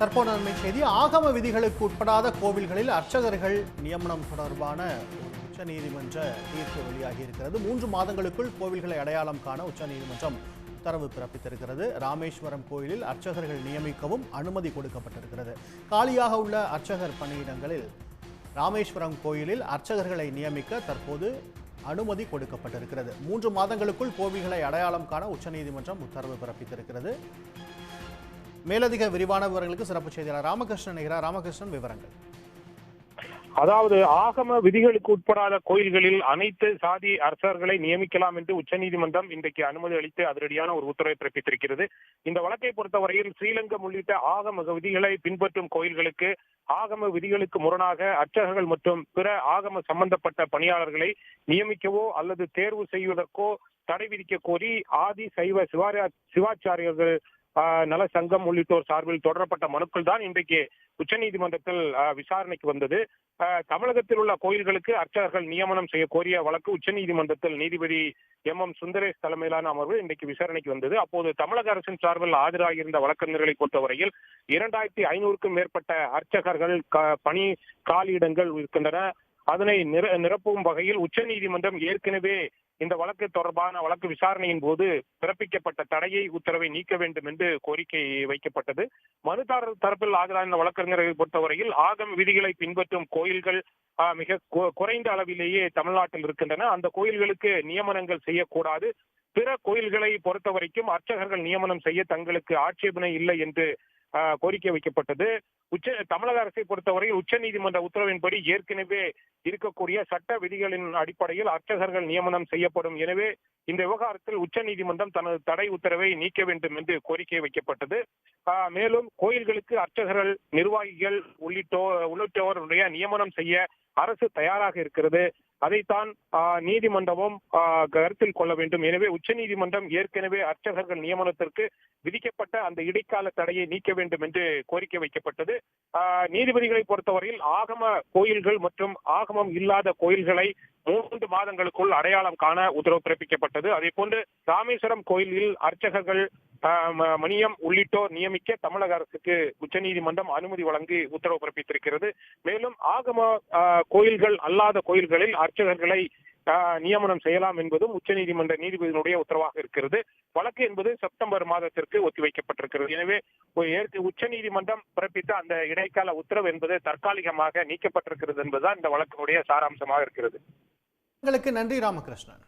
தற்போது நன்மை செய்தி. ஆகம விதிகளுக்கு உட்படாத கோவில்களில் அர்ச்சகர்கள் நியமனம் தொடர்பான உச்சநீதிமன்ற தீர்ப்பு வெளியாகி இருக்கிறது. 3 மாதங்களுக்குள் கோவில்களை அடையாளம் காண உச்சநீதிமன்றம் உத்தரவு பிறப்பித்திருக்கிறது. ராமேஸ்வரம் கோயிலில் அர்ச்சகர்கள் நியமிக்கவும் அனுமதி கொடுக்கப்பட்டிருக்கிறது. காலியாக உள்ள அர்ச்சகர் பணியிடங்களில் ராமேஸ்வரம் கோயிலில் அர்ச்சகர்களை நியமிக்க தற்போது அனுமதி கொடுக்கப்பட்டிருக்கிறது. 3 மாதங்களுக்குள் கோவில்களை அடையாளம் காண உச்சநீதிமன்றம் உத்தரவு பிறப்பித்திருக்கிறது. மேலதிக விரிவான விவரங்களுக்கு சிறப்பு செய்தியாளர் ராமகிருஷ்ணன் நிகரார். ராமகிருஷ்ணன், விவரங்கள். அதாவது ஆகம விதிகளுக்கு உட்படாத கோயில்களில் அனைத்து சாதி அரசர்களை நியமிக்கலாம் என்று உச்சநீதிமன்றம் இன்றைக்கு அனுமதி அளித்து அதிரடியான ஒரு உத்தரவை பிறப்பித்திருக்கிறது. இந்த வழக்கை பொறுத்தவரையில் ஸ்ரீலங்கம் உள்ளிட்ட ஆகம விதிகளை பின்பற்றும் கோயில்களுக்கு ஆகம விதிகளுக்கு முரணாக அர்ச்சகர்கள் மற்றும் பிற ஆகம சம்பந்தப்பட்ட பணியாளர்களை நியமிக்கவோ அல்லது தேர்வு செய்வதற்கோ தடை விதிக்க கோரி ஆதி சைவ சிவாச்சாரியர்கள் நல சங்கம் உள்ளிட்டோர் சார்பில் தொடரப்பட்ட மனுக்கள் தான் இன்றைக்கு உச்சநீதிமன்றத்தில் விசாரணைக்கு வந்தது. தமிழகத்தில் உள்ள கோயில்களுக்கு அர்ச்சகர்கள் நியமனம் செய்ய கோரிய வழக்கு உச்சநீதிமன்றத்தில் நீதிபதி எம் சுந்தரேஷ் தலைமையிலான அமர்வு இன்றைக்கு விசாரணைக்கு வந்தது. அப்போது தமிழக அரசின் சார்பில் ஆஜராகியிருந்த வழக்கறிஞர்களை பொறுத்தவரையில் 2500க்கும் மேற்பட்ட அர்ச்சகர்கள் பணி காலியிடங்கள் இருக்கின்றன. அதனை நிரப்பும் வகையில் உச்சநீதிமன்றம் ஏற்கனவே இந்த வழக்கு தொடர்பான வழக்கு விசாரணையின் போது பிறப்பிக்கப்பட்ட தடையை உத்தரவை நீக்க வேண்டும் என்று கோரிக்கை வைக்கப்பட்டது. மனுதாரர் தரப்பில் ஆஜரான வழக்கறிஞர்களை பொறுத்தவரையில் ஆகம விதிகளை பின்பற்றும் கோயில்கள் மிக குறைந்த அளவிலேயே தமிழ்நாட்டில் இருக்கின்றன. அந்த கோயில்களுக்கு நியமனங்கள் செய்யக்கூடாது. பிற கோயில்களை பொறுத்த வரைக்கும் அர்ச்சகர்கள் நியமனம் செய்ய தங்களுக்கு ஆட்சேபனை இல்லை என்று கோரிக்கை வைக்கப்பட்டது. தமிழக அரசை பொறுத்தவரையில் உச்சநீதிமன்ற உத்தரவின்படி ஏற்கனவே இருக்கக்கூடிய சட்ட விதிகளின் அடிப்படையில் அர்ச்சகர்கள் நியமனம் செய்யப்படும். எனவே இந்த விவகாரத்தில் உச்சநீதிமன்றம் தனது தடை உத்தரவை நீக்க வேண்டும் என்று கோரிக்கை வைக்கப்பட்டது. மேலும் கோயில்களுக்கு அர்ச்சகர்கள் நிர்வாகிகள் உள்ளிட்டோருடைய நியமனம் செய்ய அரசு தயாராக இருக்கிறது. அதைத்தான் நீதிமன்றமும் கருத்தில் கொள்ள வேண்டும். எனவே உச்சநீதிமன்றம் ஏற்கனவே அர்ச்சகர்கள் நியமனத்திற்கு விதிக்கப்பட்ட அந்த இடைக்கால தடையை நீக்க வேண்டும் என்று கோரிக்கை வைக்கப்பட்டது. நீதிபதிகளை பொறுத்தவரையில் ஆகம கோயில்கள் மற்றும் ஆகமம் இல்லாத கோயில்களை 3 மாதங்களுக்குள் அடையாளம் காண உத்தரவு பிறப்பிக்கப்பட்டது. அதே போன்று ராமேஸ்வரம் கோயிலில் அர்ச்சகர்கள் மணியம் உள்ளிட்டோர் நியமிக்க தமிழக அரசுக்கு உச்சநீதிமன்றம் அனுமதி வழங்கி உத்தரவு பிறப்பித்திருக்கிறது. மேலும் ஆகம கோயில்கள் அல்லாத கோயில்களில் அர்ச்சகர்களை நியமனம் செய்யலாம் என்பதும் உச்சநீதிமன்ற நீதிபதியினுடைய உத்தரவாக இருக்கிறது. வழக்கு என்பது செப்டம்பர் மாதத்திற்கு ஒத்திவைக்கப்பட்டிருக்கிறது. எனவே உச்சநீதிமன்றம் பிறப்பித்த அந்த இடைக்கால உத்தரவு என்பது தற்காலிகமாக நீக்கப்பட்டிருக்கிறது என்பதுதான் இந்த வழக்கினுடைய சாராம்சமாக இருக்கிறது. உங்களுக்கு நன்றி ராமகிருஷ்ணன்.